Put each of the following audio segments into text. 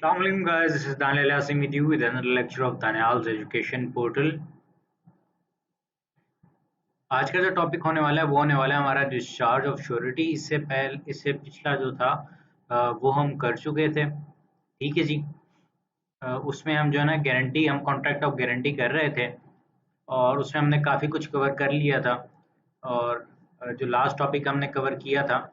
Assalamualaikum guys, this is Daniel Yasin with you with another lecture of Daniel's Education Portal। आज का जो topic होने वाला है वो होने वाला है हमारा डिस्चार्ज ऑफ श्योरिटी। इससे पिछला जो था वो हम कर चुके थे। ठीक है जी। उसमें हम जो है ना गारंटी, हम कॉन्ट्रैक्ट ऑफ गारंटी कर रहे थे और उसमें हमने काफ़ी कुछ कवर कर लिया था। और जो लास्ट टॉपिक हमने कवर किया था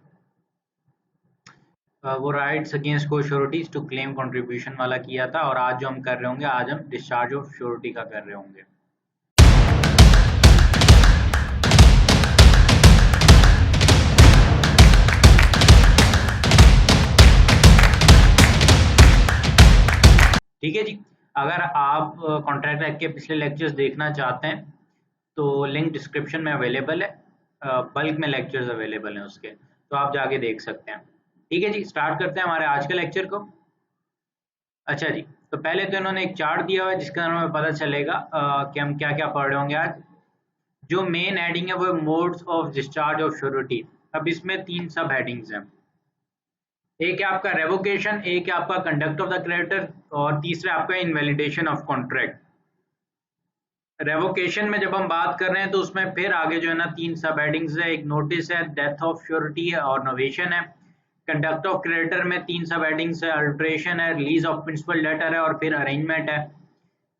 वो राइट्स अगेंस्ट को श्योरिटीज टू क्लेम कंट्रीब्यूशन वाला किया था। और आज जो हम कर रहे होंगे, आज हम डिस्चार्ज ऑफ श्योरिटी का कर रहे होंगे। ठीक है जी। अगर आप कॉन्ट्रैक्ट एक्ट के पिछले लेक्चर्स देखना चाहते हैं तो लिंक डिस्क्रिप्शन में अवेलेबल है। बल्क में लेक्चर्स अवेलेबल हैं उसके, तो आप जाके देख सकते हैं। ठीक है जी, स्टार्ट करते हैं हमारे आज के लेक्चर को। अच्छा जी, तो पहले तो इन्होंने एक चार्ट दिया हुआ है जिसके अंदर हमें पता चलेगा कि हम क्या क्या पढ़ रहे होंगे आज। जो मेन हेडिंग है वो modes of discharge of surety. अब इसमें 3 सब हेडिंग्स हैं। एक है आपका रेवोकेशन, एक है आपका कंडक्ट ऑफ द क्रेडिटर और तीसरा आपका इनवैलिडेशन ऑफ कॉन्ट्रैक्ट। रेवोकेशन में जब हम बात कर रहे हैं तो उसमें फिर आगे जो है ना 3 सब हेडिंग्स है। एक नोटिस है, डेथ ऑफ श्योरिटी है और नोवेशन है। कंडक्ट ऑफ क्रेडिटर में 3 सब हेडिंग्स है, अल्ट्रेशन है, रिलीज ऑफ प्रिंसिपल लेटर है और फिर अरेंजमेंट है।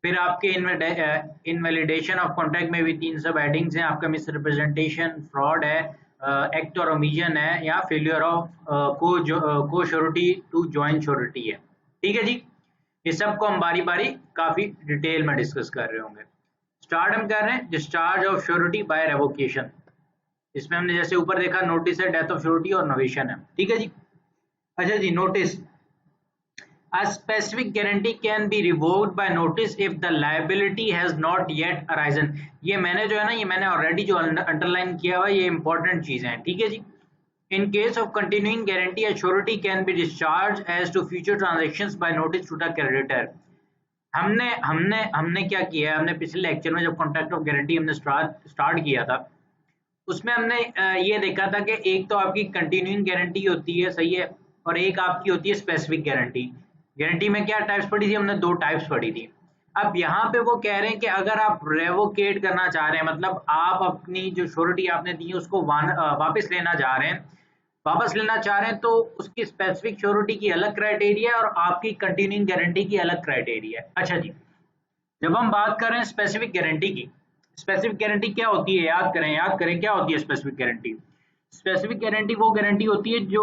फिर आपके इनवैलिडेशन ऑफ कॉन्ट्रैक्ट में भी 3 सब हेडिंग्स हैं। आपका मिस रिप्रेजेंटेशन, फ्रॉड है, एक्ट और ओमिशन है, या फेलियर ऑफ को श्योरिटी टू जॉइन श्योरिटी है। ठीक है जी, इस सब को हम बारी बारी काफी डिटेल में डिस्कस कर रहे होंगे। स्टार्ट हम कर रहे हैं discharge of surety by revocation. इसमें हमने जैसे ऊपर देखा नोटिस है, डेथ ऑफ श्योरिटी और नोवेशन है। ठीक है जी। अच्छा जी, notice. A specific guarantee can be revoked by notice if the liability has not yet arisen। ये मैंने जो है ना, ये मैंने ऑलरेडी जो अंडरलाइन किया हुआ, ये इंपॉर्टेंट चीजें हैं। ठीक है जी। In case of continuing guarantee, a surety can be discharged as to future transactions by notice to the creditor। हमने हमने हमने क्या किया है, हमने पिछले लेक्चर में जब कॉन्ट्रैक्ट ऑफ गारंटी हमने स्टार्ट किया था उसमें हमने ये देखा था कि एक तो आपकी कंटिन्यूइंग गारंटी होती है, सही है, और एक आपकी होती है स्पेसिफिक गारंटी। गारंटी में क्या टाइप्स पढ़ी थी हमने? 2 टाइप्स पढ़ी थी। अब यहाँ पे वो कह रहे हैं कि अगर आप रेवोकेट करना चाह रहे हैं, मतलब आप अपनी जो श्योरिटी आपने दी है उसको वापस लेना चाह रहे हैं, तो उसकी स्पेसिफिक श्योरिटी की अलग क्राइटेरिया है और आपकी कंटिन्यूइंग गारंटी की अलग क्राइटेरिया है। अच्छा जी, जब हम बात कर रहे हैं स्पेसिफिक गारंटी की, स्पेसिफिक गारंटी क्या होती है? याद करें क्या होती है स्पेसिफिक गारंटी। स्पेसिफिक गारंटी वो गारंटी होती है जो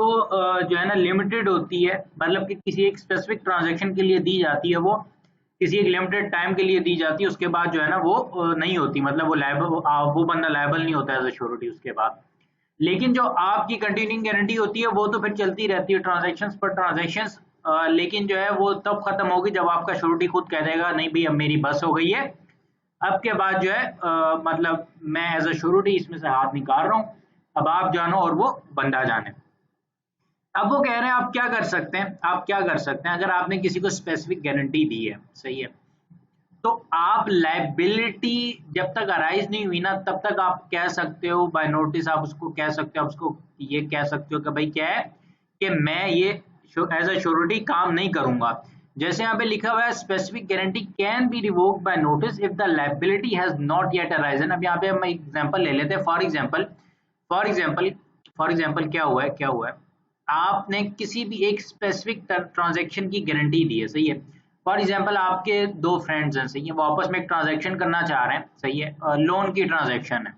जो है ना लिमिटेड होती है, मतलब कि किसी एक स्पेसिफिक ट्रांजैक्शन के लिए दी जाती है, वो किसी एक लिमिटेड टाइम के लिए दी जाती है, उसके बाद जो है ना वो नहीं होती, मतलब वो लायबल, वो बंदा लायबल नहीं होता एज अ श्योरिटी उसके बाद। लेकिन जो आपकी कंटिन्यूइंग गारंटी होती है वो तो फिर चलती रहती है ट्रांजैक्शंस पर ट्रांजैक्शंस, लेकिन जो है वो तब खत्म होगी जब आपका श्योरिटी खुद कह देगा नहीं भाई अब मेरी बस हो गई है, अब के बाद जो है मतलब मैं एज अ श्योरिटी इसमें से हाथ निकाल रहा हूँ, अब आप जानो और वो बंदा जाने। अब वो कह रहे हैं आप क्या कर सकते हैं, अगर आपने किसी को स्पेसिफिक गारंटी दी है, सही है, तो आप लायबिलिटी जब तक अराइज नहीं हुई ना तब तक आप कह सकते हो बाय नोटिस, आप उसको कह सकते हो, आप उसको ये कह सकते हो कि भाई क्या है कि मैं ये एज अ श्योरिटी काम नहीं करूंगा। जैसे यहाँ पे लिखा हुआ है specific guarantee can be revoked by notice if the liability has not yet arisen. अब यहाँ पे हम एग्जांपल ले लेते हैं। फॉर एग्जांपल क्या हुआ है, आपने किसी भी एक स्पेसिफिक ट्रांजैक्शन की गारंटी दी है, सही है। फॉर एग्जांपल आपके 2 फ्रेंड्स हैं, सही है, वो आपस में एक ट्रांजैक्शन करना चाह रहे हैं, सही है, लोन की ट्रांजैक्शन है।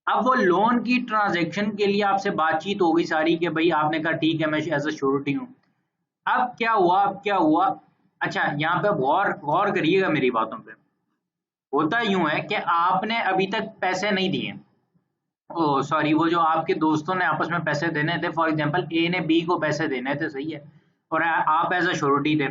अब वो लोन की ट्रांजैक्शन के लिए आपसे बातचीत हो गई सारी कि भाई आपने कहा ठीक है मैं एज अ श्योरिटी हूँ। अब क्या हुआ? अच्छा, यहाँ पे गौर गौर करिएगा मेरी बातों पे। होता यूं है कि आपने अभी तक पैसे नहीं दिए, ओ सॉरी, वो जो आपके दोस्तों ने आपस में पैसे देने थे, फॉर एग्जांपल ए ने बी को पैसे देने थे, सही है, और आप एज अ श्योरिटी थे।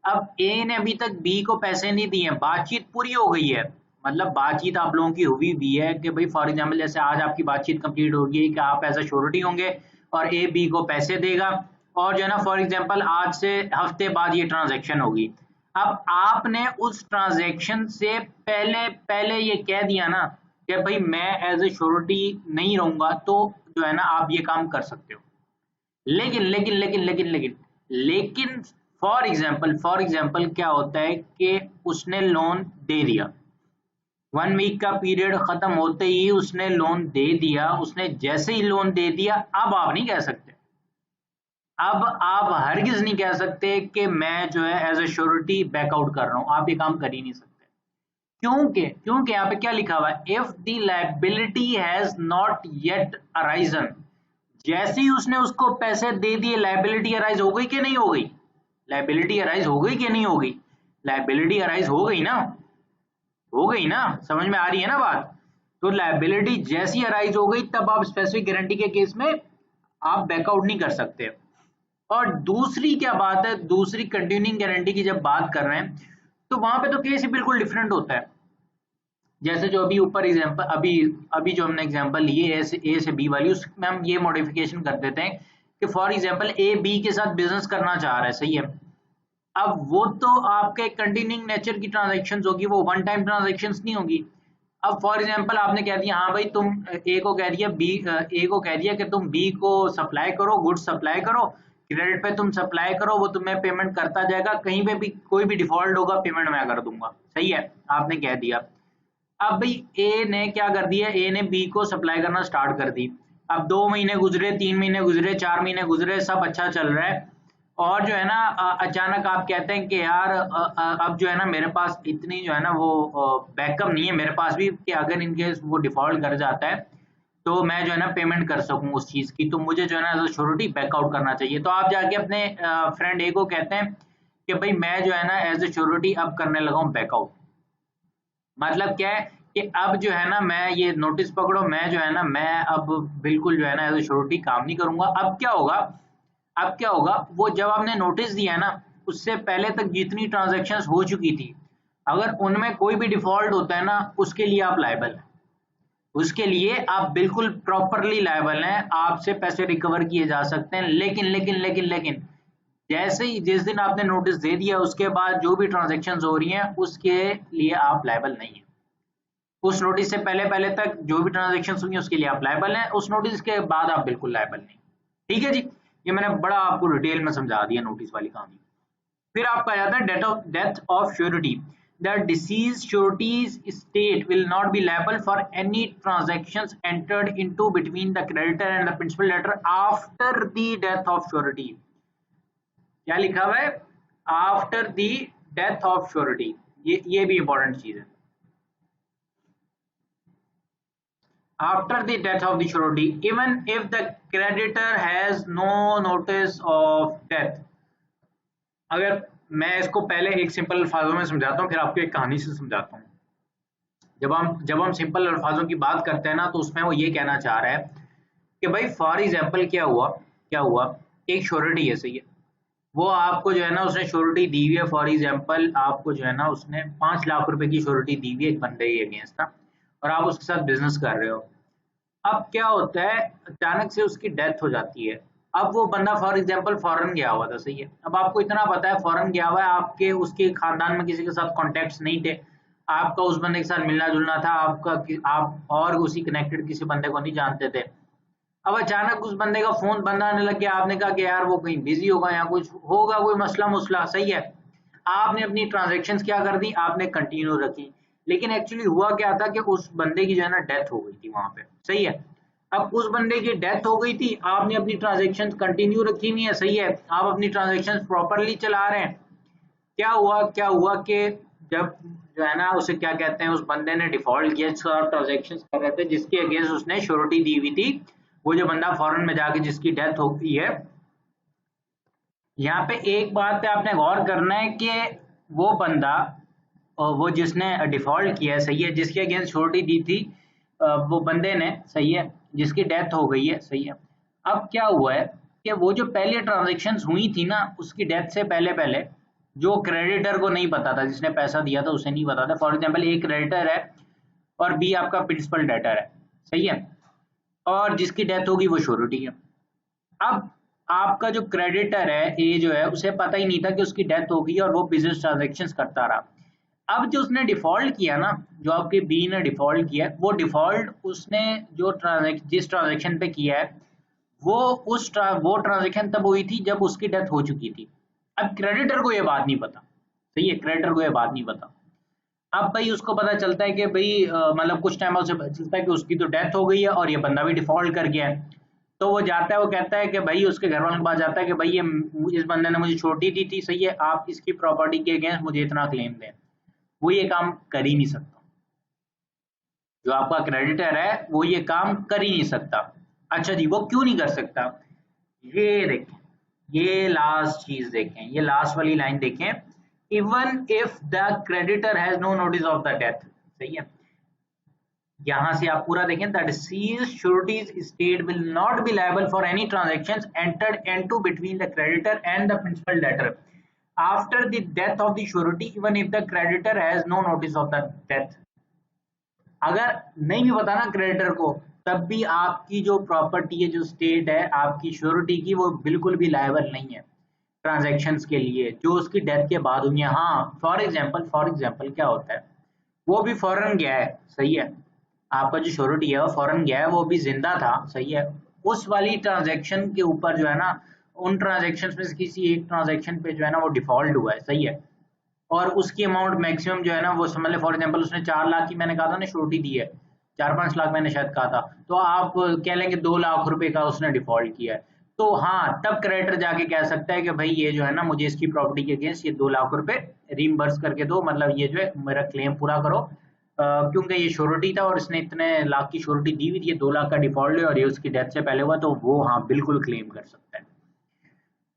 अब ए ने अभी तक बी को पैसे नहीं दिए, बातचीत पूरी हो गई है, मतलब बातचीत आप लोगों की हुई भी है कि भाई फॉर एग्जांपल जैसे आज आपकी बातचीत कंप्लीट हो गई कि आप एज अ श्योरिटी होंगे और ए बी को पैसे देगा, और जो है ना फॉर एग्जांपल आज से हफ्ते बाद ये ट्रांजैक्शन होगी। अब आपने उस ट्रांजैक्शन से पहले पहले ये कह दिया ना कि भाई मैं एज ए श्योरिटी नहीं रहूंगा, तो जो है ना आप ये काम कर सकते हो। लेकिन लेकिन लेकिन लेकिन लेकिन लेकिन फॉर एग्जाम्पल क्या होता है कि उसने लोन दे दिया, 1 वीक का पीरियड खत्म होते ही उसने लोन दे दिया, उसने जैसे ही लोन दे दिया, अब आप नहीं कह सकते, अब आप हरगिज नहीं कह सकते कि मैं जो है एज ए श्योरिटी बैकआउट कर रहा हूं, आप ये काम कर ही नहीं सकते। क्योंकि क्योंकि यहाँ पे क्या लिखा हुआ है, if the liability has not yet arisen, जैसे ही उसने उसको पैसे दे दिए लायबिलिटी अराइज हो गई कि नहीं हो गई, लायबिलिटी अराइज हो गई कि नहीं हो गई, लायबिलिटी अराइज हो गई ना, हो गई ना, समझ में आ रही है ना बात। तो लायबिलिटी जैसी अराइज हो गई तब आप स्पेसिफिक गारंटी के केस में आप बैकआउट नहीं कर सकते। और दूसरी क्या बात है, दूसरी कंटिन्यूइंग गारंटी की जब बात कर रहे हैं तो वहां पे तो केस ही बिल्कुल डिफरेंट होता है। जैसे जो अभी ऊपर एग्जांपल अभी अभी जो हमने एग्जांपल लिए ए से बी वाली, उसमें हम ये मॉडिफिकेशन कर देते हैं कि फॉर एग्जांपल ए बी के साथ बिजनेस करना चाह रहा है, सही है। अब वो तो आपके कंटिन्यूइंग नेचर की ट्रांजैक्शंस होगी, वो वन टाइम ट्रांजैक्शंस नहीं होगी। अब फॉर एग्जांपल आपने कह दिया, हाँ भाई तुम ए को कह दिया बी, ए को कह दिया कि तुम बी को सप्लाई करो, गुड्स सप्लाई करो, क्रेडिट पे तुम सप्लाई करो, वो तुम्हें पेमेंट करता जाएगा, कहीं पे भी कोई भी डिफॉल्ट होगा पेमेंट मैं कर दूंगा, सही है, आपने कह दिया। अब भाई ए ने क्या कर दिया, ए ने बी को सप्लाई करना स्टार्ट कर दी। अब 2 महीने गुजरे, 3 महीने गुजरे, 4 महीने गुजरे, सब अच्छा चल रहा है। और जो है ना अचानक आप कहते हैं कि यार अब जो है ना मेरे पास इतनी जो है ना वो बैकअप नहीं है मेरे पास भी, कि अगर इनकेस वो डिफॉल्ट कर जाता है तो मैं जो है ना पेमेंट कर सकूं उस चीज की, तो मुझे जो है ना एज श्योरिटी बैकआउट करना चाहिए। तो आप जाके अपने फ्रेंड ए को कहते हैं कि भाई मैं जो है ना एज ए श्योरिटी अब करने लगा हूँ बैकआउट। मतलब क्या है कि अब जो है ना मैं ये नोटिस पकड़ो, मैं जो है ना मैं अब बिल्कुल जो है ना एज ए श्योरिटी काम नहीं करूंगा। अब क्या होगा, अब क्या होगा, वो जब आपने नोटिस दिया ना उससे पहले तक जितनी ट्रांजैक्शंस हो चुकी थी, अगर उनमें कोई भी डिफॉल्ट होता है ना उसके लिए आप लायबल हैं, उसके लिए आप बिल्कुल प्रॉपरली लायबल हैं, आपसे पैसे रिकवर किए जा सकते हैं। लेकिन लेकिन लेकिन लेकिन जैसे ही जिस दिन आपने नोटिस दे दिया उसके बाद जो भी ट्रांजैक्शंस हो रही हैं उसके लिए आप लायबल नहीं है। उस नोटिस से पहले पहले तक जो भी ट्रांजैक्शंस हुई उसके लिए आप लायबल हैं, उस नोटिस के बाद आप बिल्कुल लायबल नहीं। ठीक है जी, ये मैंने बड़ा आपको डिटेल में समझा दिया नोटिस वाली कहानी। फिर आपका आ जाता है death of surety. The deceased sureties state will not be liable for any transactions entered into between the creditor and the principal debtor after the death of surety. क्या लिखा हुआ है, after the death of surety, ये भी important चीज है। After the death of the surety, even if the creditor has no notice of death। अगर मैं इसको पहले एक सिंपल अल्फाजों में समझाता हूँ फिर आपको एक कहानी से समझाता हूँ। जब हम सिंपल अल्फाजों की बात करते हैं ना तो उसमें वो ये कहना चाह रहा है कि भाई फॉर एग्जाम्पल क्या हुआ, एक श्योरिटी है, सही है, वो आपको जो है ना उसने श्योरिटी दी हुई है। फॉर एग्जाम्पल आपको जो है ना उसने 5 लाख रुपए की श्योरिटी दी हुई है एक बंदे के अगेंस्ट ना, और आप उसके साथ बिजनेस कर रहे हो। अब क्या होता है, अचानक से उसकी डेथ हो जाती है। अब वो बंदा फॉर एग्जांपल फॉरेन गया हुआ था, सही है, अब आपको इतना पता है फॉरेन गया हुआ है, आपके उसके खानदान में किसी के साथ कॉन्टेक्ट्स नहीं थे, आपका उस बंदे के साथ मिलना जुलना था, आप और उसी कनेक्टेड किसी बंदे को नहीं जानते थे। अब अचानक उस बंदे का फोन बंद आने लग गया, आपने कहा कि यार वो कहीं बिजी होगा या कुछ होगा, कोई मसला मुसला, सही है, आपने अपनी ट्रांजेक्शन क्या कर दी, आपने कंटिन्यू रखी। लेकिन एक्चुअली हुआ क्या था कि उस बंदे की जो है ना डेथ हो गई थी वहां पे, सही है। अब उस बंदे की डेथ हो गई थी, आपने अपनी ट्रांजेक्शन कंटिन्यू रखी हुई है, सही है, आप अपनी ट्रांजेक्शन प्रॉपरली चला रहे हैं। क्या हुआ कि जब जो है ना उसे क्या कहते हैं, उस बंदे ने डिफॉल्ट किया, ट्रांजेक्शन कर रहे थे जिसके अगेंस्ट उसने श्योरिटी दी हुई थी, वो जो बंदा फॉरेन में जाके जिसकी डेथ हो गई है। यहाँ पे एक बात पे आपने गौर करना है कि वो बंदा और वो जिसने डिफॉल्ट किया है, सही है, जिसके अगेंस्ट श्योरिटी दी थी वो बंदे ने, सही है, जिसकी डेथ हो गई है, सही है। अब क्या हुआ है कि वो जो पहले ट्रांजेक्शन्स हुई थी ना उसकी डेथ से पहले पहले, जो क्रेडिटर को नहीं पता था, जिसने पैसा दिया था उसे नहीं पता था। फॉर एग्जाम्पल ए क्रेडिटर है और बी आपका प्रिंसिपल डेटर है, सही है, और जिसकी डेथ होगी वो श्योरिटी है। अब आपका जो क्रेडिटर है ए जो है उसे पता ही नहीं था कि उसकी डेथ हो गई और वो बिजनेस ट्रांजेक्शन्स करता रहा। अब जो उसने डिफॉल्ट किया ना, जो आपके बी ने डिफॉल्ट किया, वो डिफॉल्ट उसने जो जिस ट्रांजेक्शन पे किया है वो वो ट्रांजेक्शन तब हुई थी जब उसकी डेथ हो चुकी थी। अब क्रेडिटर को ये बात नहीं पता, सही है, क्रेडिटर को ये बात नहीं पता। अब भाई उसको पता चलता है कि भाई मतलब कुछ टाइम उसे पता चलता है कि उसकी तो डेथ हो गई है और ये बंदा भी डिफॉल्ट कर गया है। तो वो जाता है, वो कहता है कि भाई उसके घर वालों के पास जाता है कि भाई ये इस बंदे ने मुझे छोटी दी थी, सही है, आप इसकी प्रॉपर्टी के अगेंस्ट मुझे इतना क्लेम दें। वो ये काम कर ही नहीं सकता, जो आपका क्रेडिटर है वो ये काम कर ही नहीं सकता। अच्छा जी, वो क्यों नहीं कर सकता? ये देखें, ये लास्ट चीज देखें, ये लास्ट वाली लाइन देखें, even if the creditor has no notice of the death, सही है। यहां से आप पूरा देखें, that ceased sureties state will not be liable for any transactions entered into between the creditor and the principal debtor after the death of the surety, even if the creditor has no notice of the death। अगर नहीं भी पता ना creditor को, तब भी आपकी जो प्रॉपर्टी है, जो स्टेट है आपकी श्योरिटी की, वो बिल्कुल भी लायबल नहीं है ट्रांजैक्शंस के लिए जो उसकी डेथ के बाद हुई है। हाँ, फॉर एग्जांपल क्या होता है, वो भी फॉरेन गया है, सही है, आपका जो श्योरिटी है वो फॉरेन गया है, वो भी जिंदा था, सही है, उस वाली ट्रांजैक्शन के ऊपर जो है ना, उन ट्रांजैक्शंस में से किसी एक ट्रांजैक्शन पे जो है ना वो डिफॉल्ट हुआ है, सही है, और उसकी अमाउंट मैक्सिमम जो है ना वो समझ लें, फॉर एग्जांपल उसने 4 लाख की मैंने कहा था ना श्योरिटी दी है, 4-5 लाख मैंने शायद कहा था, तो आप कह लेंगे 2 लाख रुपए का उसने डिफॉल्ट किया है। तो हाँ, तब क्रेडिटर जाके कह सकता है कि भाई ये जो है ना, मुझे इसकी प्रॉपर्टी के अगेंस्ट ये 2 लाख रुपए रीइंबर्स करके दो, मतलब ये जो है मेरा क्लेम पूरा करो, क्योंकि ये श्योरिटी था और इसने इतने लाख की श्योरिटी दी हुई थी, ये 2 लाख का डिफॉल्ट है और ये उसकी डेथ से पहले हुआ, तो वो हाँ बिल्कुल क्लेम कर सकता है।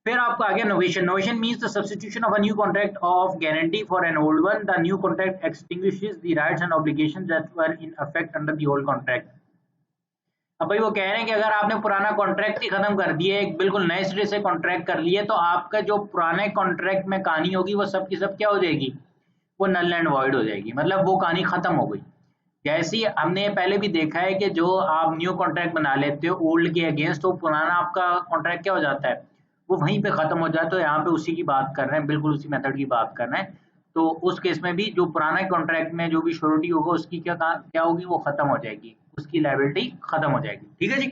फिर आपको आ गया novation. Novation means the substitution of a new contract of guarantee for an old one. The new contract extinguishes the rights and obligations that were in effect under the old contract. अब भाई वो कह रहे हैं कि अगर आपने पुराना कॉन्ट्रैक्ट ही खत्म कर दिया है, एक बिल्कुल नए सिरे से कॉन्ट्रैक्ट कर लिया, तो आपका जो पुराने कॉन्ट्रैक्ट में कहानी होगी वो सब की सब क्या हो जाएगी, वो नल एंड वॉइड हो जाएगी, मतलब वो कहानी खत्म हो गई। जैसे ही हमने पहले भी देखा है कि जो आप न्यू कॉन्ट्रैक्ट बना लेते हो ओल्ड के अगेंस्ट, तो पुराना आपका कॉन्ट्रैक्ट क्या हो जाता है, वो वहीं पे खत्म हो जाता है। तो यहाँ पे उसी की बात कर रहे हैं, बिल्कुल उसी मेथड की बात कर रहे हैं। तो उस केस में भी जो पुराना कॉन्ट्रैक्ट में जो भी श्योरिटी होगा उसकी क्या होगी, वो खत्म हो जाएगी, उसकी लायबिलिटी खत्म हो जाएगी। ठीक है जी।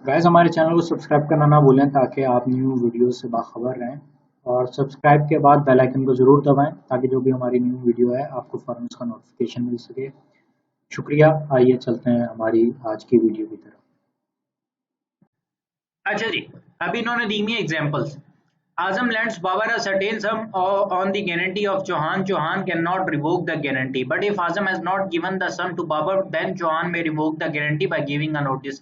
गाइस, हमारे चैनल को सब्सक्राइब करना ना भूलें ताकि आप न्यू वीडियो से बाखबर रहें, और सब्सक्राइब के बाद बेल आइकन को ज़रूर दबाएं ताकि जो भी हमारी न्यू वीडियो है आपको फ़ौरन उसका नोटिफिकेशन मिल सके। शुक्रिया। आइए चलते हैं हमारी आज की वीडियो की तरफ। अच्छा जी, अभी इन्होंने दी हुई examples. Azam lends Babar a certain sum on the guarantee of Chauhan. Chauhan cannot revoke the guarantee. But if Azam has not given the sum to Babar, then Chauhan may revoke the guarantee by giving a notice.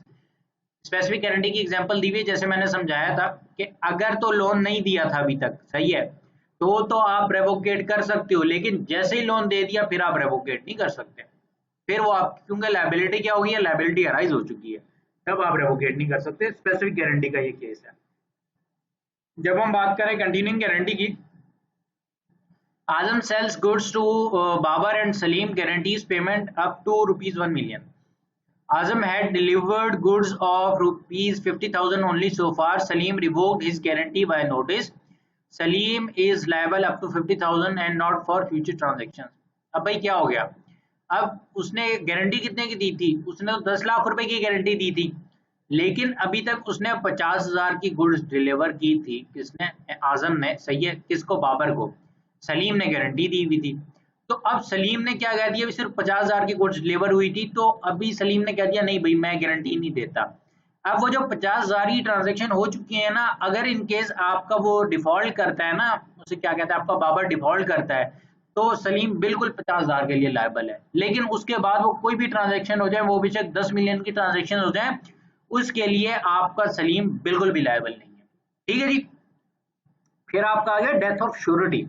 Specific guarantee की example दी हुई है, जैसे मैंने समझाया था कि अगर तो लोन नहीं दिया था अभी तक, सही है, तो आप रेवोकेट कर सकते हो, लेकिन जैसे ही लोन दे दिया फिर आप रेवोकेट नहीं कर सकते। फिर वो आप, क्योंकि लायबिलिटी क्या हो गई है, लायबिलिटी अराइज हो चुकी है, तब आप रेवोकेट नहीं कर सकते। स्पेसिफिक गारंटी का ये केस है। जब हम बात करें कंटिन्यूइंग गारंटी की, Azam sells goods to Babar and Salim guarantees payment up to ₹1 million. Azam had delivered goods of ₹50,000 only so far. Salim revoked his guarantee by notice. Salim is liable up to 50,000 and not for future transactions. अब भाई क्या हो गया, अब उसने guarantee कितने की दी थी, उसने तो 10 लाख रुपए की गारंटी दी थी, लेकिन अभी तक उसने 50,000 की गुड्स डिलीवर की थी। किसने, आजम ने, सही है, किसको, बाबर को। सलीम ने गारंटी दी हुई थी। तो अब सलीम ने क्या कह दिया, सिर्फ 50,000 की गुड्स डिलीवर हुई थी, तो अभी सलीम ने कह दिया नहीं भाई मैं गारंटी नहीं देता। अब वो जो 50,000 की ट्रांजेक्शन हो चुकी है ना, अगर इन केस आपका वो डिफॉल्ट करता है ना, उसे क्या कहते हैं, आपका बाबर डिफॉल्ट करता है, तो सलीम बिल्कुल 50,000 के लिए लायबल है। लेकिन उसके बाद वो कोई भी ट्रांजेक्शन हो जाए, वो बेशक 10 मिलियन की ट्रांजेक्शन हो जाए, उसके लिए आपका सलीम बिल्कुल भी लायबल नहीं है। ठीक है जी। फिर आपका आ गया death of surety.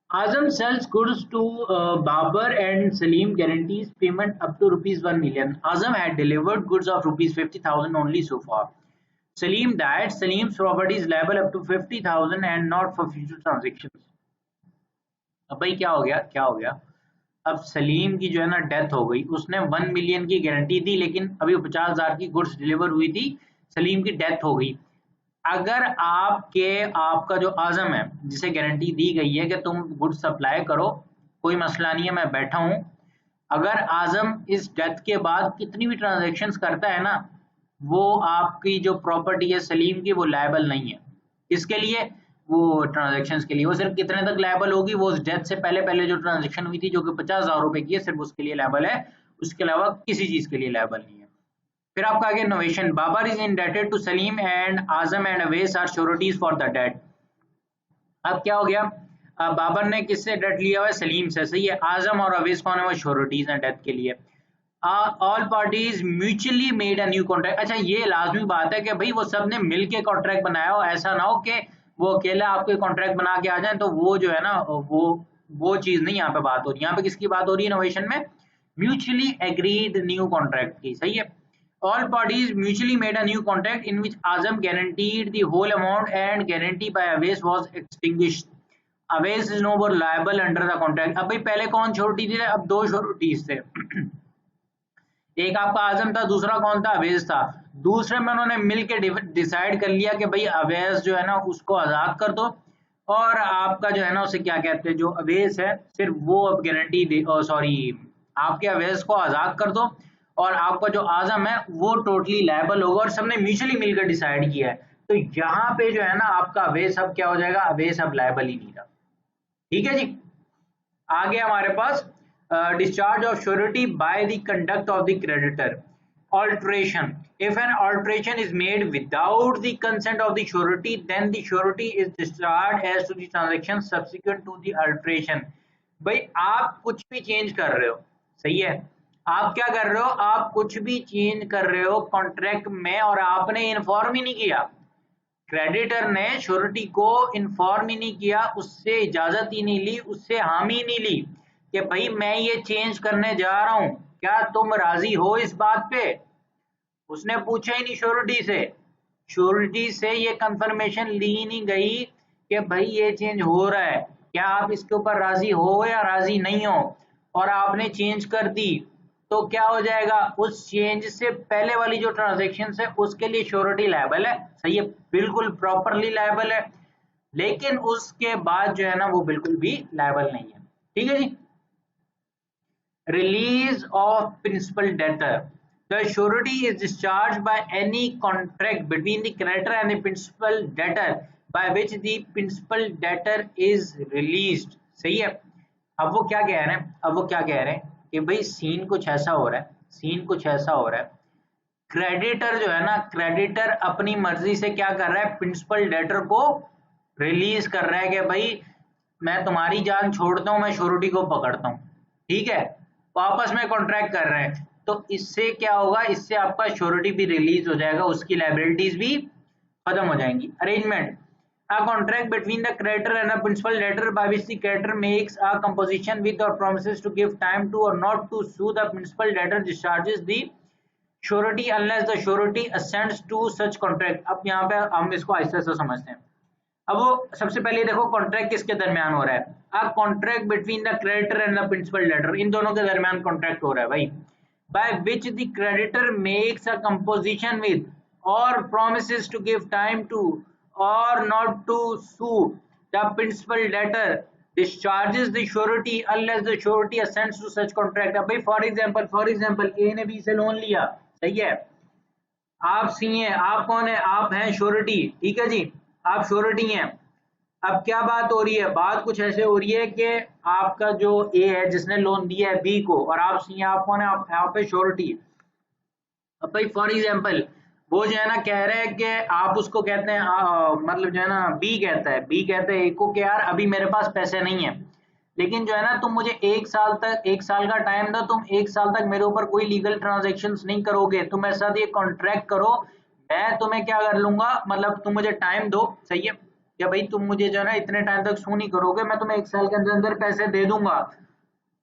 Azam sells goods to Babar and Salim guarantees payment up to ₹1 million. Azam had delivered goods of ₹50,000 only so far. Salim died. Salim's property is liable up to 50,000 and not for future transactions. अब भाई क्या हो गया, क्या हो गया, अब सलीम की जो है ना डेथ हो गई, उसने 1 मिलियन की गारंटी दी, लेकिन अभी 50,000 की गुड्स डिलीवर हुई थी, सलीम की डेथ हो गई। अगर आपका जो आजम है, जिसे गारंटी दी गई है कि तुम गुड्स सप्लाई करो, कोई मसला नहीं है, मैं बैठा हूं, अगर आजम इस डेथ के बाद कितनी भी ट्रांजैक्शंस करता है ना, वो आपकी जो प्रॉपर्टी है सलीम की, वो लायबल नहीं है। किसके लिए? वो ट्रांजेक्शन के लिए। वो सिर्फ कितने तक लायबल होगी? वो उस डेथ से पहले पहले जो ट्रांजेक्शन हुई थी जो कि 50,000 रुपए की है, सिर्फ उसके लिए लायबल है, उसके अलावा किसी चीज के लिए लायबल नहीं है। फिर आपका आगे innovation, Babar is indebted to Salim and Azam and Awais are sureties for the debt. अब क्या हो गया? बाबर ने किससे डेट लिया हुआ है? सलीम से, सही है। आजम और अवैस कौन है? वो श्योरिटीज हैं डेट के लिए। All parties mutually made a new contract. अच्छा, ये लाजमी बात है कि भाई वो सब ने मिलके कॉन्ट्रैक्ट बनाया हो, ऐसा ना हो कि वो अकेला आपके कॉन्ट्रैक्ट बना के आ जाए, तो वो जो है ना वो चीज नहीं यहाँ पे बात हो रही। यहाँ पे किसकी बात हो रही है इनोवेशन में? म्यूचुअली एग्रीड न्यू कॉन्ट्रैक्ट की, सही है। All parties mutually made a new contract in which Azam guaranteed the whole amount and guarantee by Awais was extinguished. Awais is no more liable under the contract. अब भाई पहले कौन surety थे? अब दो श्योरिटीज थे। एक आपका आजम था, दूसरा कौन था? अवैस था। दूसरे में उन्होंने मिलकर डिसाइड कर लिया कि भाई अवैस जो है ना उसको आजाद कर दो, और आपका जो है ना उसे क्या कहते हैं, जो अवैस है सिर्फ वो अब गारंटी दे, सॉरी, आपके अवैस को आजाद कर दो, और आपका जो आजम है वो टोटली लायबल होगा, और सबने म्यूचुअली मिलकर डिसाइड किया है। तो यहाँ पे जो है ना आपका अवैस अब क्या हो जाएगा? अवैस अब लायबल ही नहीं रहा। ठीक है जी। आगे हमारे पास discharge of surety by the conduct of the creditor. Alteration. If an alteration is made without the consent of the surety, then the surety is discharged as to the transaction subsequent to the alteration. भाई आप कुछ भी change कर रहे हो, सही है, आप क्या कर रहे हो? आप कुछ भी चेंज कर रहे हो कॉन्ट्रैक्ट में, और आपने इन्फॉर्म ही नहीं किया, क्रेडिटर ने श्योरिटी को इन्फॉर्म ही नहीं किया, उससे इजाजत ही नहीं ली, उससे हामी नहीं ली कि भाई मैं ये चेंज करने जा रहा हूं, क्या तुम राजी हो इस बात पे? उसने पूछा ही नहीं श्योरिटी से, श्योरिटी से ये कंफर्मेशन ली नहीं गई कि भाई ये चेंज हो रहा है, क्या आप इसके ऊपर राजी हो या राजी नहीं हो, और आपने चेंज कर दी, तो क्या हो जाएगा? उस चेंज से पहले वाली जो ट्रांजेक्शन है उसके लिए श्योरिटी लायबल है, सही है, बिल्कुल प्रॉपरली लायबल है, लेकिन उसके बाद जो है ना वो बिल्कुल भी लायबल नहीं है। ठीक है जी। Release of principal debtor. The surety is discharged by any contract between the creditor and the principal debtor by which the principal debtor is released. सही है। अब वो क्या कह रहे हैं? अब वो क्या कह रहे हैं कि भाई सीन कुछ ऐसा हो रहा है, सीन कुछ ऐसा हो रहा है, क्रेडिटर जो है ना, क्रेडिटर अपनी मर्जी से क्या कर रहा है? प्रिंसिपल डेटर को रिलीज कर रहा है कि भाई मैं तुम्हारी जान छोड़ता हूं, मैं श्योरिटी को पकड़ता हूं, ठीक है, वापस में कॉन्ट्रैक्ट कर रहे हैं, तो इससे क्या होगा? इससे आपका श्योरिटी भी रिलीज हो जाएगा, उसकी लायबिलिटीज भी खत्म हो जाएंगी। Arrangement, a contract between the creditor and a principal debtor by which the creditor makes a composition with or promises to give time to or not to sue the principal debtor discharges the surety unless the surety assents to such contract। अब यहाँ पे हम इसको ऐसे ऐसे समझते हैं। अब वो सबसे पहले देखो कॉन्ट्रैक्ट किसके दरमियान हो रहा है? अब contract between the creditor and the principal debtor, इन दोनों के दरमियान कॉन्ट्रैक्ट हो रहा है भाई। By which the creditor makes a composition with और promises to give time to और not to sue the principal debtor discharges the surety unless the surety assents to such contract। अब भाई फॉर एग्जांपल ए ने B से loan लिया, सही है, आप सी हैं, आप कौन है? आप हैं श्योरिटी, ठीक है जी, आप श्योरिटी हैं। अब क्या बात हो रही है? बात कुछ ऐसे हो रही है कि आपका जो ए है जिसने लोन दिया है बी को, और आप सी हैं, आप कौन है? आप यहाँ पे श्योरिटी। अब भाई फॉर एग्जांपल वो जो है ना कह रहे हैं कि आप उसको कहते हैं मतलब जो है ना बी कहता है ए को कि यार अभी मेरे पास पैसे नहीं है, लेकिन जो है ना तुम मुझे 1 साल का टाइम दो, तुम 1 साल तक मेरे ऊपर कोई लीगल ट्रांजेक्शन्स नहीं करोगे, तुम मेरे साथ ये कॉन्ट्रैक्ट करो, मैं तुम्हें क्या कर लूंगा, मतलब तुम मुझे टाइम दो, सही है, या भाई तुम मुझे जो है ना इतने टाइम तक सू नहीं करोगे, मैं तुम्हें 1 साल के अंदर अंदर पैसे दे दूंगा।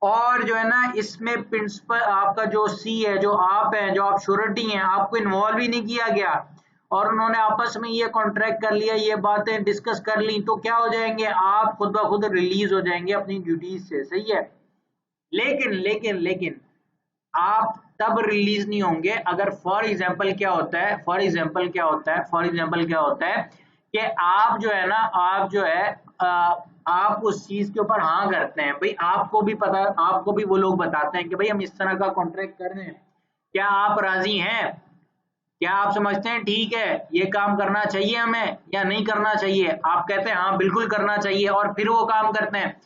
और जो है ना इसमें प्रिंसिपल आपका जो सी है, जो आप हैं, जो आप श्योरिटी हैं, आपको इन्वॉल्व ही नहीं किया गया, और उन्होंने आपस में ये कॉन्ट्रैक्ट कर लिया, ये बातें डिस्कस कर ली, तो क्या हो जाएंगे? आप खुद ब खुद रिलीज हो जाएंगे अपनी ड्यूटीज से, सही है। लेकिन आप तब रिलीज नहीं होंगे अगर फॉर एग्जांपल क्या होता है कि आप जो है ना, आप जो है आप उस चीज के ऊपर हाँ करते हैं, भाई आपको भी वो लोग बताते हैं कि भाई हम इस तरह का कॉन्ट्रैक्ट कर रहे हैं, क्या आप राजी हैं? क्या आप समझते हैं ठीक है ये काम करना चाहिए हमें या नहीं करना चाहिए? आप कहते हैं हाँ बिल्कुल करना चाहिए और फिर वो काम करते हैं,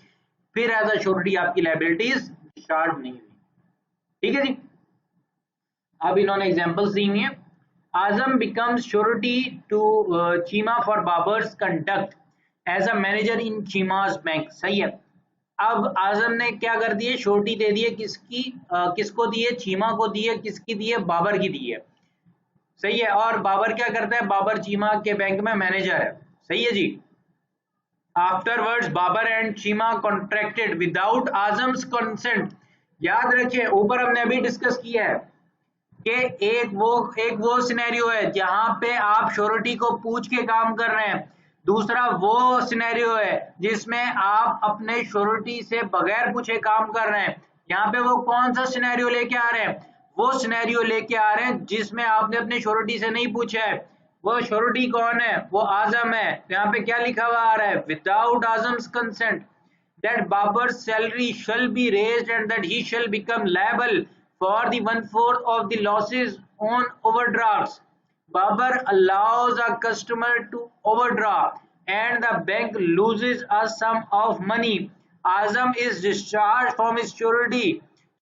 फिर एज अ श्योरिटी आपकी लायबिलिटीज डिस्चार्ज नहीं हुई। ठीक है जी। अब इन्होंने एग्जांपल्स दी हुई है। Azam becomes surety to Cheema for Babar's conduct as a manager in Cheema's bank. सही है। अब आजम ने क्या कर दिए, श्योरिटी दे दी है किसकी, किसको दी है, चीमा को दी है, किसकी दी है, बाबर की दी है। सही है। और बाबर क्या करता है, बाबर चीमा के बैंक में मैनेजर है। सही है जी। Afterwards Babar and Cheema contracted without Azam's consent. याद रखिए ऊपर हमने अभी डिस्कस किया है कि एक वो सिनेरियो है जहां पे आप श्योरिटी को पूछ के काम कर रहे हैं, दूसरा वो सिनेरियो है जिसमें आप अपने श्योरिटी से बगैर पूछे काम कर रहे हैं। यहाँ पे वो कौन सा सिनेरियो लेके आ रहे हैं, वो सिनेरियो लेके आ रहे हैं जिसमें आपने अपने श्योरिटी से नहीं पूछा है। वो श्योरिटी कौन है, वो आजम है। यहाँ पे क्या लिखा हुआ आ रहा है, without Azam's consent that Babar's salary shall be raised and that he shall become liable for the 1/4 of the losses on overdrafts. Babar allows a customer to overdraft and the bank loses a sum of money. Azam is discharged from his surety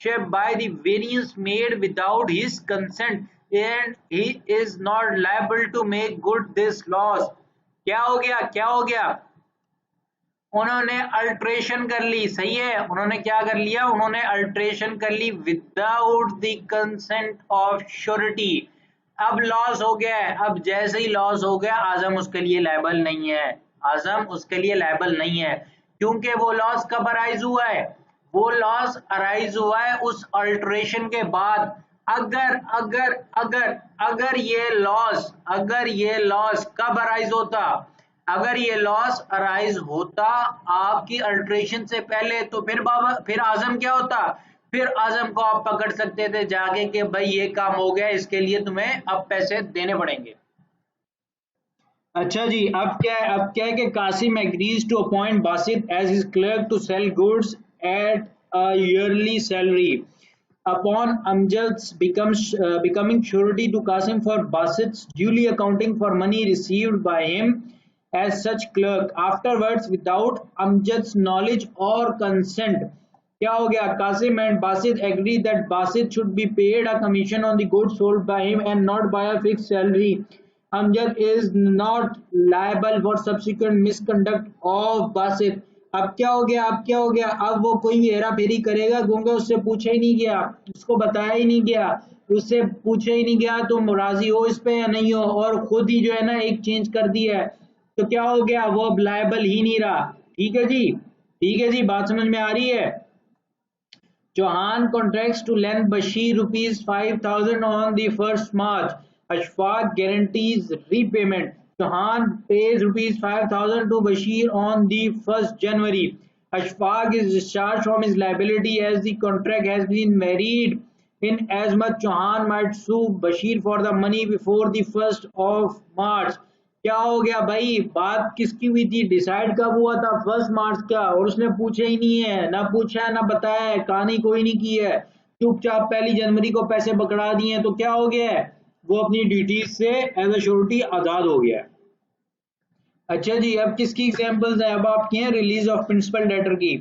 ship by the variance made without his consent and he is not liable to make good this loss. क्या हो गया, क्या हो गया, उन्होंने alteration कर ली। सही है, उन्होंने क्या कर लिया, उन्होंने अल्ट्रेशन कर ली without the consent of surety. अब लॉस हो गया है, अब जैसे ही लॉस हो गया आजम उसके लिए लायबल नहीं है, आजम उसके लिए लायबल नहीं है, क्योंकि वो लॉस कब अराइज हुआ है, वो लॉस अराइज हुआ है उस अल्ट्रेशन के बाद। अगर अगर अगर अगर ये लॉस कब अराइज होता, अगर ये लॉस अराइज होता आपकी अल्ट्रेशन से पहले, तो फिर आजम क्या होता, फिर आजम को आप पकड़ सकते थे जाके कि भाई ये काम हो गया, इसके लिए तुम्हें अब पैसे देने पड़ेंगे। अच्छा जी, अब क्या है कि Kasim agrees to appoint Basit as his clerk to sell goods at a yearly salary upon Amjad's becoming surety to Qasim for Basit's duly accounting for money received by him as such clerk afterwards without Amjad's knowledge or consent. क्या हो गया, Qasim and Basit agree that Basit should be paid a commission on the goods sold by him and not by a fixed salary. Amjad is not liable for subsequent misconduct of Basit. अब क्या हो गया, अब वो कोई हेरा फेरी करेगा क्योंकि उससे पूछा ही नहीं गया, उसको बताया ही नहीं गया, उससे पूछा ही नहीं गया तुम राजी हो इस पे या नहीं हो, और खुद ही जो है ना एक चेंज कर दिया है, तो क्या हो गया, वो अब लायबल ही नहीं रहा। ठीक है जी, ठीक है जी, बात समझ में आ रही है। Chauhan contracts to lend Bashir ₹5,000 on the 1st March. Ashfaq guarantees repayment. Chauhan pays ₹5,000 to Bashir on the 1st January. Ashfaq is discharged from his liability as the contract has been varied in as much Chauhan might sue Bashir for the money before the 1st of March. क्या हो गया भाई, बात किसकी हुई थी, decide कब हुआ था, 1 मार्च का, और उसने पूछा ही नहीं है, ना पूछा है ना बताया है, कहानी कोई नहीं की है, चुपचाप 1 जनवरी को पैसे पकड़ा दिए हैं, तो क्या हो गया है, वो अपनी ड्यूटीज से एज अ श्योरिटी आजाद हो गया है। अच्छा जी, अब किसकी एग्जांपल्स है, अब आपकी हैं रिलीज ऑफ प्रिंसिपल डेटर की।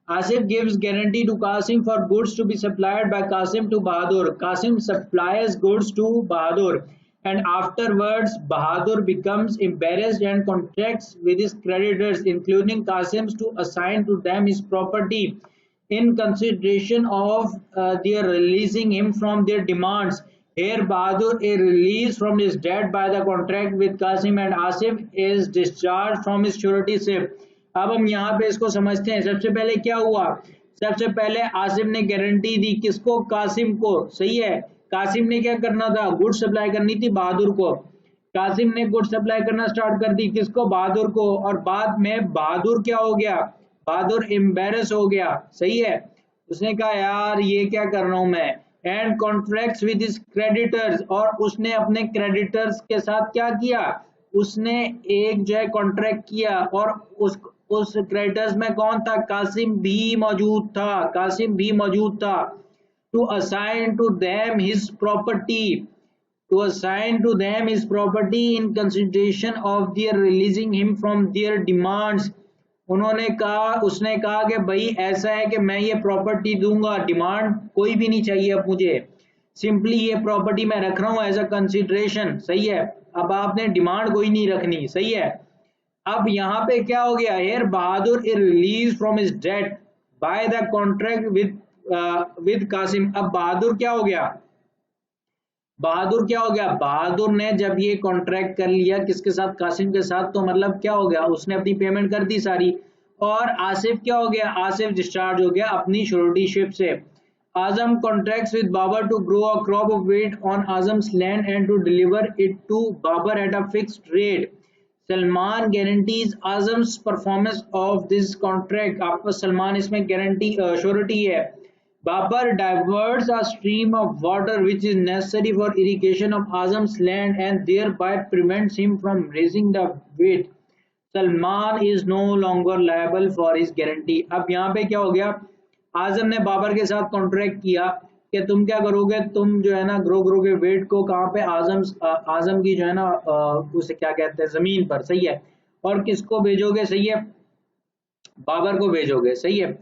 Asif gives guarantee to Kasim for goods to be supplied by Kasim to Bahadur. Kasim supplies goods to Bahadur and afterwards Bahadur becomes embarrassed and contracts with his creditors including Qasim's to assign to them his property in consideration of their releasing him from their demands. Here Bahadur is released from his debt by the contract with Qasim and Asif is discharged from his surety ship. अब हम यहाँ पे इसको समझते हैं। सबसे पहले क्या हुआ, सबसे पहले आसिफ ने गारंटी दी किसको, कासिम को। सही है, कासिम ने क्या करना था, गुड सप्लाई करनी थी बहादुर को। कासिम ने गुड सप्लाई करना स्टार्ट कर दी, किसको, बहादुर को, और बाद में बहादुर क्या हो गया, बहादुर एम्बेरस हो गया। सही है, उसने कहा यार ये क्या कर रहा हूं मैं, and contracts with his creditors, और उसने अपने क्रेडिटर्स के साथ क्या किया, उसने एक जो है कॉन्ट्रैक्ट किया, और उस क्रेडिटर्स में कौन था, कासिम भी मौजूद था, कासिम भी मौजूद था। to assign to them his property to assign to them his property in consideration of their releasing him from their demands। उन्होंने कहा, उसने कहा कि भाई ऐसा है कि मैं ये प्रॉपर्टी दूंगा, डिमांड कोई भी नहीं चाहिए अब मुझे, सिंपली ये प्रॉपर्टी मैं रख रहा हूँ एज अ कंसिडरेशन। सही है, अब आपने डिमांड कोई नहीं रखनी। सही है, अब यहाँ पे क्या हो गया, here Bahadur is release from his debt by the contract with Kasim. अब बहादुर क्या हो गया, बहादुर क्या हो गया, बहादुर ने जब ये कॉन्ट्रैक्ट कर लिया किसके साथ, कासिम के साथ, तो मतलब क्या हो गया, उसने अपनी पेमेंट कर दी सारी। और आसिफ क्या हो गया, आसिफ डिस्चार्ज हो गया अपनी श्योरिटीशिप से। Azam contracts with Babar to grow a crop of wheat on Azam's land and to deliver it to Babar at a fixed rate. Salman guarantees Azam's performance of this contract. आपका सलमान इसमें गारंटी श्योरिटी है। Babur diverts a stream of water which is necessary for irrigation of Azam's land and thereby prevents him from raising the wheat. Salman is no longer liable for his guarantee। अब यहाँ पे क्या हो गया, आजम ने बाबर के साथ कॉन्ट्रैक्ट किया कि तुम क्या करोगे, तुम जो है ना ग्रो करोगे वेट को कहाँ पे, आजम की जो है ना उसे क्या कहते हैं, जमीन पर। सही है, और किसको भेजोगे, सही है, बाबर को भेजोगे। सही है,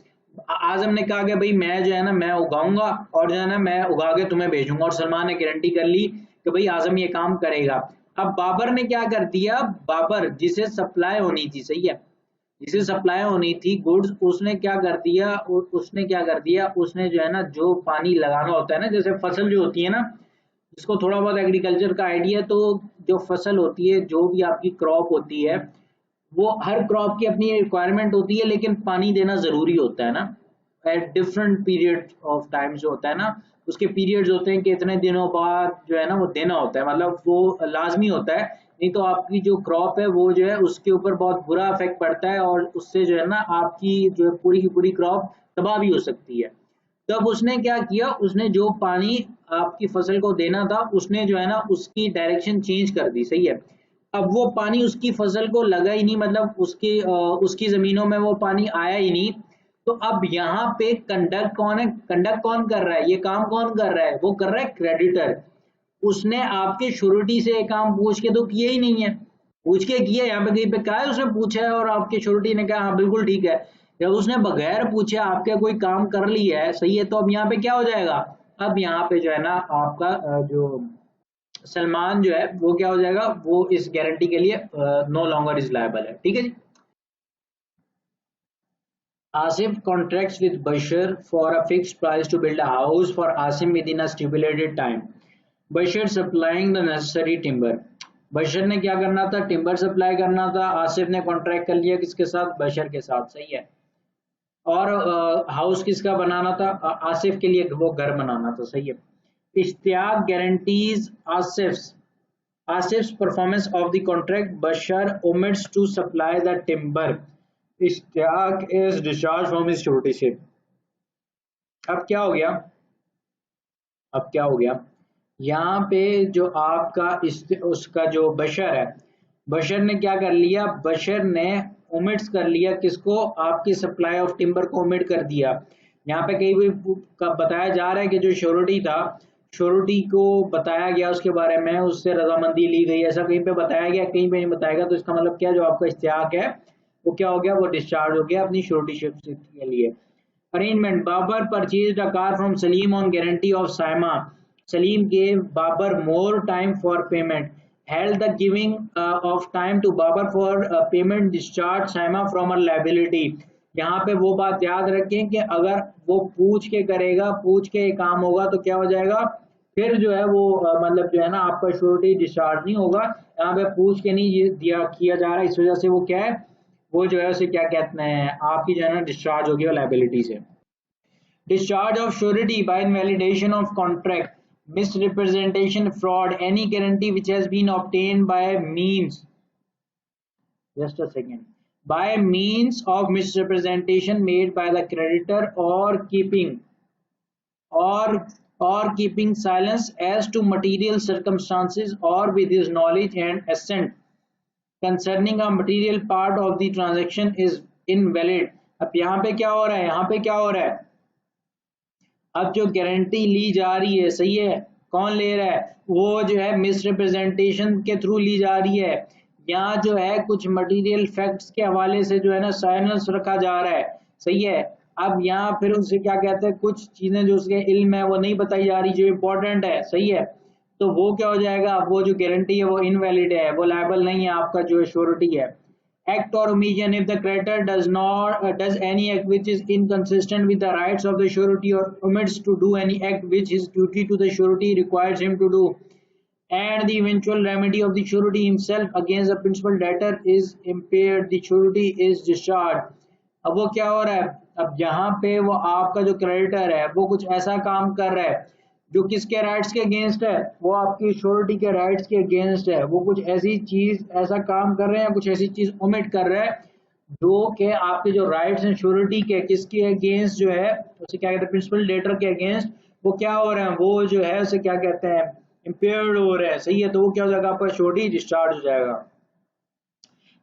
आजम ने कहा कि भाई मैं जो है ना मैं उगाऊंगा और जो है ना मैं उगा के तुम्हें भेजूंगा, और सलमान ने गारंटी कर ली कि भाई आजम ये काम करेगा। अब बाबर ने क्या कर दिया, बाबर जिसे सप्लाई होनी थी, सही है, जिसे सप्लाई होनी थी गुड्स, उसने क्या कर दिया, उसने जो है ना जो पानी लगाना होता है ना, जैसे फसल जो होती है ना, जिसको थोड़ा बहुत एग्रीकल्चर का आइडिया, तो जो फसल होती है, जो भी आपकी क्रॉप होती है, वो हर क्रॉप की अपनी रिक्वायरमेंट होती है, लेकिन पानी देना जरूरी होता है ना, at different period of time जो होता है ना, उसके पीरियड्स होते हैं कि इतने दिनों बाद जो है ना वो देना होता है, मतलब वो लाजमी होता है, नहीं तो आपकी जो क्रॉप है वो जो है उसके ऊपर बहुत बुरा इफेक्ट पड़ता है, और उससे जो है ना आपकी जो है पूरी की पूरी क्रॉप तबाह भी हो सकती है। तब उसने क्या किया, उसने जो पानी आपकी फसल को देना था, उसने जो है ना उसकी डायरेक्शन चेंज कर दी। सही है, अब वो पानी उसकी फसल को लगा ही नहीं, मतलब उसकी जमीनों में वो पानी आया ही नहीं। तो अब यहाँ पे कंडक्ट कौन है, कंडक्ट कौन कर रहा है, ये काम कौन कर रहा है, वो कर रहा है क्रेडिटर। उसने आपके श्योरिटी से एक काम पूछ के तो किया ही नहीं है, पूछ के किया, यहाँ पे कहीं पे कहा है उसने पूछा है और आपके श्योरिटी ने कहा हाँ बिल्कुल ठीक है। जब उसने बगैर पूछे आपका कोई काम कर लिया है, सही है, तो अब यहाँ पे क्या हो जाएगा, अब यहाँ पे जो है ना आपका जो सलमान जो है वो क्या हो जाएगा, वो इस गारंटी के लिए नो लॉन्गर इज लायबल है। ठीक है जी। Asif contracts with Bashir for a fixed price to build a house for Asim within a stipulated time. Bashir supplying the necessary timber. बशर ने क्या करना था, टिम्बर सप्लाई करना था। आसिफ ने कॉन्ट्रैक्ट कर लिया किसके साथ, बशर के साथ। सही है, और हाउस किसका बनाना था, आसिफ के लिए वो घर बनाना था। सही है। Ishtiaq guarantees Asif's performance of the contract. Bashar omits to supply the timber. Ishtiaq is discharged from his stewardship. अब क्या हो गया, अब क्या हो गया, यहाँ पे जो आपका उसका जो बशर है, बशर ने क्या कर लिया, बशर ने ओमिट्स कर लिया किसको, आपकी सप्लाई ऑफ टिम्बर को ओमिट कर दिया। यहाँ पे कहीं भी बताया जा रहा है कि जो श्योरिटी था, श्योरिटी को बताया गया उसके बारे में, उससे रजामंदी ली गई, ऐसा कहीं पे बताया गया, कहीं पे नहीं बताएगा, तो इसका मतलब क्या, जो आपका इश्तियाक है वो क्या हो गया, वो डिस्चार्ज हो गया अपनी श्योरिटीशिप के लिए। Arrangement, Babar purchased a car from Salim on guarantee of Saima. Salim gave Babar more time for payment, held the giving of time to Babar for payment discharged Saima from her liability। यहाँ पे वो बात याद रखें कि अगर वो पूछ के करेगा, पूछ के काम होगा तो क्या हो जाएगा, फिर जो है वो मतलब जो है ना आपका श्योरिटी डिस्चार्ज नहीं होगा। यहाँ पे पूछ के नहीं दिया किया जा रहा, इस वजह से वो क्या है, वो जो है उसे क्या कहते हैं, आपकी जो है ना डिस्चार्ज होगी लाइबिलिटी से। Discharge of surety by invalidation of contract, misrepresentation, fraud, any guarantee which has been obtained by means, just a second, by means of misrepresentation made by the creditor or keeping silence as to material circumstances or with his knowledge and assent concerning a material part of the transaction is invalid। अब यहाँ पे क्या हो रहा है, यहाँ पे क्या हो रहा है, अब जो गारंटी ली जा रही है, सही है, कौन ले रहा है? वो जो है मिस रिप्रेजेंटेशन के थ्रू ली जा रही है। यहाँ जो है कुछ मटेरियल फैक्ट्स के हवाले से जो है ना साइलेंस रखा जा रहा है, सही है। अब यहाँ फिर उसे क्या कहते हैं, कुछ चीजें जो उसके इल्म है वो नहीं बताई जा रही जो इम्पोर्टेंट है, सही है। तो वो क्या हो जाएगा, वो जो गारंटी है वो इनवैलिड है, वो लायबल नहीं है, आपका जो श्योरिटी है। Act or omission if the creditor does any act which is inconsistent with the rights of the surety or omits to do any act which his duty to the surety requires him to do, and the eventual remedy of the surety himself against the principal debtor is impaired, the surety is discharged। अब वो क्या हो रहा है, अब यहाँ पे वो आपका जो क्रेडिटर है वो कुछ ऐसा काम कर रहा है जो किसके राइट्स के अगेंस्ट है, वो आपकी श्योरिटी के राइट्स के अगेंस्ट है। वो कुछ ऐसी चीज ऐसा काम कर रहे हैं, कुछ ऐसी चीज ओमिट कर रहे हैं जो कि आपके जो राइट्स हैं श्योरिटी के, किसके अगेंस्ट जो है उसे क्या कहते हैं, प्रिंसिपल डेटर के अगेंस्ट वो क्या हो रहे हैं, वो जो है उसे क्या कहते हैं, इम्पेयर्ड हो रहे हैं, सही है। तो वो क्या हो जाएगा, आपका श्योरिटी डिस्चार्ज हो जाएगा।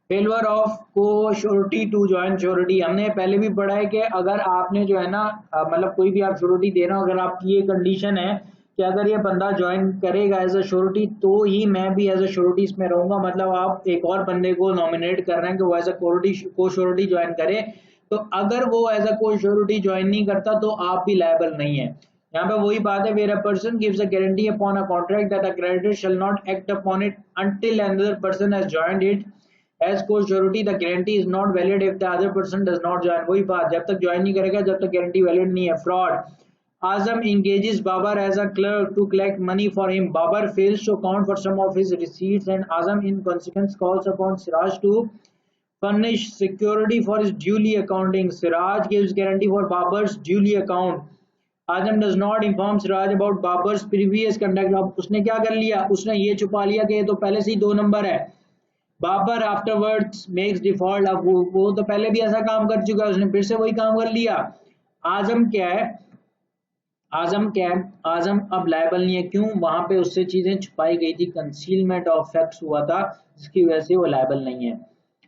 फेलवर ऑफ को श्योरिटी टू ज्वाइन श्योरिटी, हमने पहले भी पढ़ा है कि अगर आपने जो है ना मतलब कोई भी आप श्योरिटी दे रहे हो, अगर आपकी ये कंडीशन है कि अगर ये बंदा ज्वाइन करेगा एज अ श्योरिटी तो ही मैं भी एज अ श्योरिटी इसमें रहूंगा, मतलब आप एक और बंदे को नॉमिनेट कर रहे हैं कि वो एज अ को श्योरिटी ज्वाइन करे, तो अगर वो एज अ को श्योरिटी ज्वाइन नहीं करता तो आप भी लायबल नहीं है। यहाँ पे वही बात है, where a person gives a guarantee upon a contract that a creditor shall not act upon it until another person has joined it as co-surety, the guarantee is not valid if the other person does not join। वही बात, जब तक join नहीं करेगा जब तक guarantee valid नहीं है। Fraud, Azam engages Babar as a clerk to collect money for him. Babar fails to account for some of his receipts and Azam in consequence calls upon Siraj to furnish security for his duly accounting। Siraj gives guarantee for Babar's duly account। Azam does not inform Siraj about Babar's previous conduct। अब उसने क्या कर लिया, उसने ये छुपा लिया कि ये तो पहले से ही 2 नंबर है। बाबर आफ्टरवर्ड्स मेक्स डिफॉल्ट, अब वो तो पहले भी ऐसा काम कर चुका है, उसने फिर से वही काम कर लिया। आजम क्या है, आजम अब लायबल नहीं है, क्यों, वहां पे उससे चीजें छुपाई गई थी, कंसीलमेंट ऑफ फैक्ट्स हुआ था जिसकी वजह से वो लायबल नहीं है।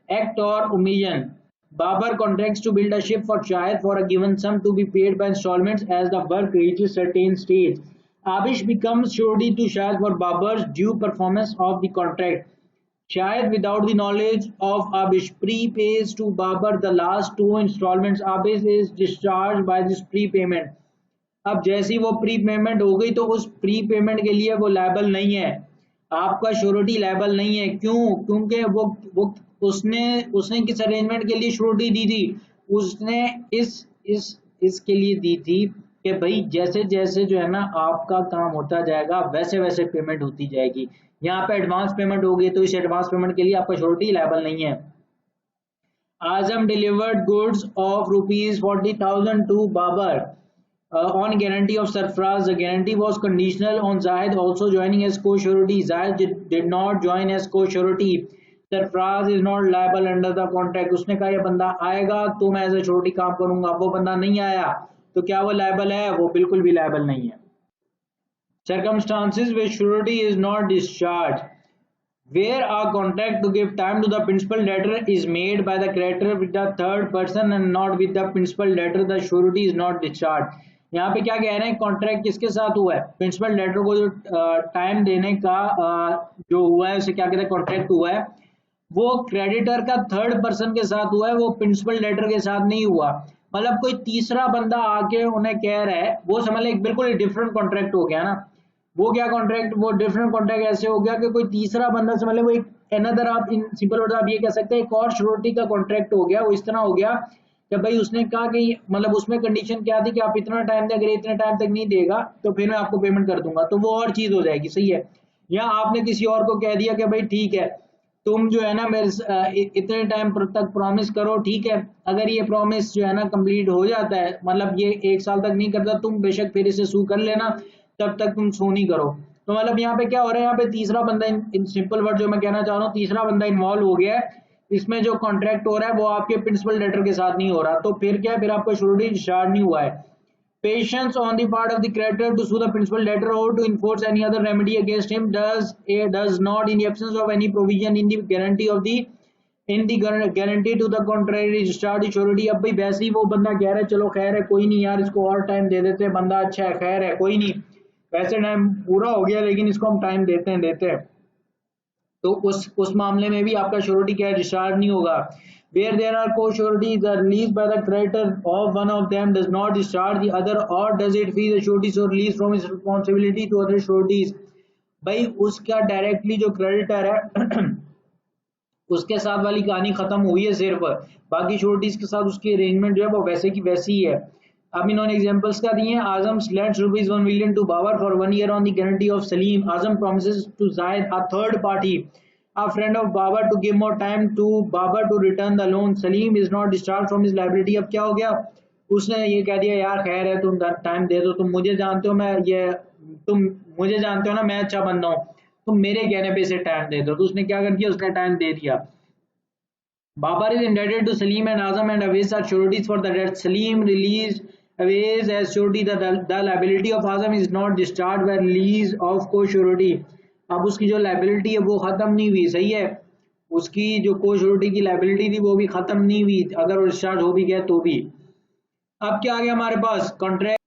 एक्ट और omission, Babar contracts to build a ship for Shahid for a given sum to be paid by instalments as the work reaches certain stage. Abish becomes surety to Shahid for Babar's due performance of the contract. Shahid, without the knowledge of Abish, prepays to Babar the last 2 installments. Abish is discharged by this prepayment। अब जैसी वो pre payment हो गई तो उस pre payment के लिए वो लायबल नहीं है, आपका श्योरिटी लायबल नहीं है। क्यों, क्योंकि वो उसने किस अरेंजमेंट के लिए श्योरिटी दी थी, उसने इसके लिए दी थी कि भाई जैसे जैसे जो है ना आपका काम होता जाएगा वैसे वैसे पेमेंट होती जाएगी। यहाँ पे एडवांस पेमेंट होगी तो इस एडवांस पेमेंट के लिए आपका श्योरिटी लायबल नहीं है। Azam delivered goods of ₹40,000 to Babar on guarantee of Sarfraz। The guarantee was conditional on Zahid also joining as co-surety। Zahid did not join as co-surety। Sarfraz is not liable under the contract। उसने कहा ये बंदा आएगा तो मैं as a surety काम करूंगा, वो बंदा नहीं आया तो क्या वो लायबल है, वो बिल्कुल भी लायबल नहीं है। Circumstances where surety is not discharged, where a contract to give time to the principal debtor is made by the creditor with the third person and not with the principal debtor, the surety is not discharged। यहाँ पे क्या कह रहे हैं, contract किसके साथ हुआ है, प्रिंसिपल डेटर को जो टाइम देने का जो हुआ है उसे क्या कहते हैं, कॉन्ट्रैक्ट हुआ है, वो क्रेडिटर का थर्ड पर्सन के साथ हुआ है, वो प्रिंसिपल डेटर के साथ नहीं हुआ। मतलब कोई तीसरा बंदा आके उन्हें कह रहा है, वो समझ ले बिल्कुल डिफरेंट कॉन्ट्रैक्ट हो गया ना। वो क्या कॉन्ट्रैक्ट, वो डिफरेंट कॉन्ट्रैक्ट ऐसे हो गया कि कोई तीसरा बंदा समझ ले, वो एक अनदर, आप इन सिंपल वर्ड आप ये कह सकते हैं एक और श्योरिटी का कॉन्ट्रैक्ट हो गया। वो इस तरह हो गया कि भाई उसने कहा कि मतलब उसमें कंडीशन क्या थी कि आप इतना टाइम दें, अगर इतने टाइम तक नहीं देगा तो फिर मैं आपको पेमेंट कर दूंगा, तो वो और चीज हो जाएगी, सही है। या आपने किसी और को कह दिया कि भाई ठीक है तुम जो है ना मेरे इतने टाइम तक प्रॉमिस करो, ठीक है, अगर ये प्रॉमिस जो है ना कंप्लीट हो जाता है, मतलब ये 1 साल तक नहीं करता, तुम बेशक फिर इसे सू कर लेना, तब तक तुम सू नहीं करो। तो मतलब यहाँ पे क्या हो रहा है, यहाँ पे तीसरा बंदा इन सिंपल वर्ड जो मैं कहना चाह रहा हूँ, तीसरा बंदा इन्वॉल्व हो गया है, इसमें जो कॉन्ट्रैक्ट हो रहा है वो आपके प्रिंसिपल डेटर के साथ नहीं हो रहा, तो फिर क्या है, फिर आपका श्योरिटी डिस्चार्ज नहीं हुआ है। Patience on the part of the creditor to sue the principal debtor or to enforce any other remedy against him does not in the absence of any provision in the guarantee to the contrary discharge the surety। अब भाई वैसे ही वो बंदा कह रहा है चलो खैर है कोई नहीं यार, इसको और टाइम दे देते हैं, बंदा अच्छा है, खैर है कोई नहीं, वैसे टाइम पूरा हो गया लेकिन इसको हम टाइम देते हैं तो उस मामले में भी आपका श्योरिटी क्या डिस्चार्ज नहीं होगा। Where there are co surety the release by the creditor of one of them does not discharge the other और does it free the sureties और release from its responsibility to other sureties. भाई उसका directly जो creditor है उसके साथ वाली कहानी खत्म हुई है सिर्फ, बाकी श्योरिटीज के साथ उसकी अरेंजमेंट जो है वो वैसे की वैसी ही है। अब इन्होंने एग्जांपल्स क्या दिए हैं, Azam lends ₹1 million to Babar for 1 year on the guarantee of Salim. Azam promises to Zaid a third party a friend of Babar to give more time to Babar to return the loan. Salim is not discharged from his liability। अब क्या हो गया, उसने ये कह दिया यार खैर है तुम टाइम दे दो, तुम मुझे जानते हो मैं ये तुम मुझे जानते हो ना मैं अच्छा बंदा हूँ, तुम मेरे कहने पे इसे टाइम दे दो। तो उसने क्या कर दिया, उसने टाइम दे दिया। Babar is indebted to Salim and Azam and Awais are sureties for the debt. Salim released Awais as surety. The liability of Azam is not discharged by release of co-surety। अब उसकी जो liability है वो खत्म नहीं हुई, सही है, उसकी जो को-श्योरिटी की लाइबिलिटी थी वो भी खत्म नहीं हुई, अगर वो डिस्चार्ज हो भी गया तो भी। अब क्या आ गया हमारे पास, contract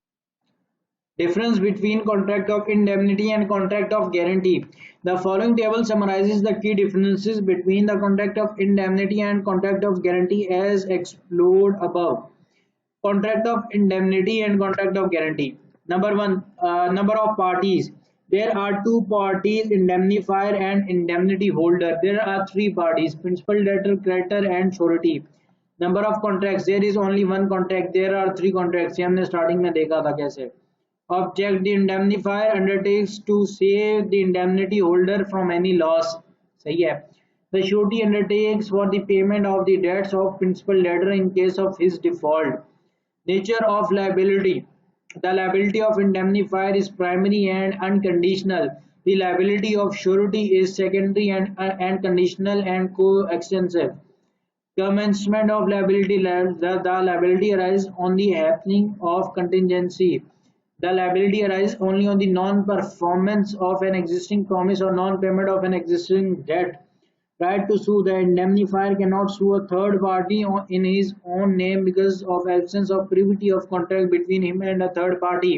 difference between contract of indemnity and contract of guarantee। The following table summarizes the key differences between the contract of indemnity and contract of guarantee as explored above। Contract of indemnity and contract of guarantee। Number one, number of parties। There are two parties, indemnifier and indemnity holder। There are three parties, principal, debtor, creditor and surety। Number of contracts, there is only one contract, there are three contracts। ये हमने starting में देखा था कैसे। Object, the indemnifier undertakes to save the indemnity holder from any loss, सही है। The surety undertakes for the payment of the debts of principal debtor in case of his default। Nature of liability, the liability of indemnifier is primary and unconditional। The liability of surety is secondary and conditional and coextensive। Commencement of liability, the liability arises on the happening of contingency। The liability arises only on the non-performance of an existing promise or non-payment of an existing debt। Right to sue, the indemnifier cannot sue a third party in his own name because of absence of privity of contract between him and a third party।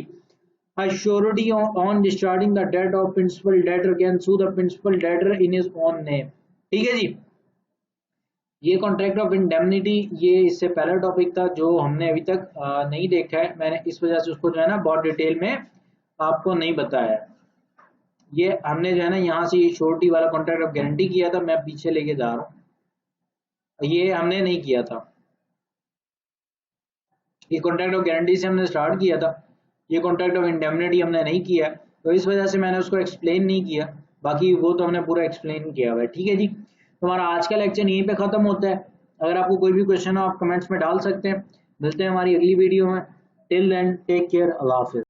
A surety on discharging the debt of principal debtor can sue the principal debtor in his own name। ठीक है जी, ये contract of indemnity ये इससे पहला topic था जो हमने अभी तक नहीं देखा है, मैंने इस वजह से उसको जो है ना बहुत डिटेल में आपको नहीं बताया। ये हमने जो है ना यहाँ से ये श्योरिटी वाला कॉन्ट्रैक्ट ऑफ गारंटी किया था, मैं पीछे लेके जा रहा हूँ, ये हमने नहीं किया था, ये कॉन्ट्रैक्ट ऑफ गारंटी से हमने स्टार्ट किया था, ये कॉन्ट्रैक्ट ऑफ इंडेमनिटी हमने नहीं किया, तो इस वजह से मैंने उसको एक्सप्लेन नहीं किया, बाकी वो तो हमने पूरा एक्सप्लेन किया हुआ है। ठीक है जी, हमारा आज का लेक्चर यहीं पे खत्म होता है। अगर आपको कोई भी क्वेश्चन हो आप कमेंट्स में डाल सकते हैं। मिलते हैं हमारी अगली वीडियो में। टिल देन टेक केयर, अल्लाह हाफिज़।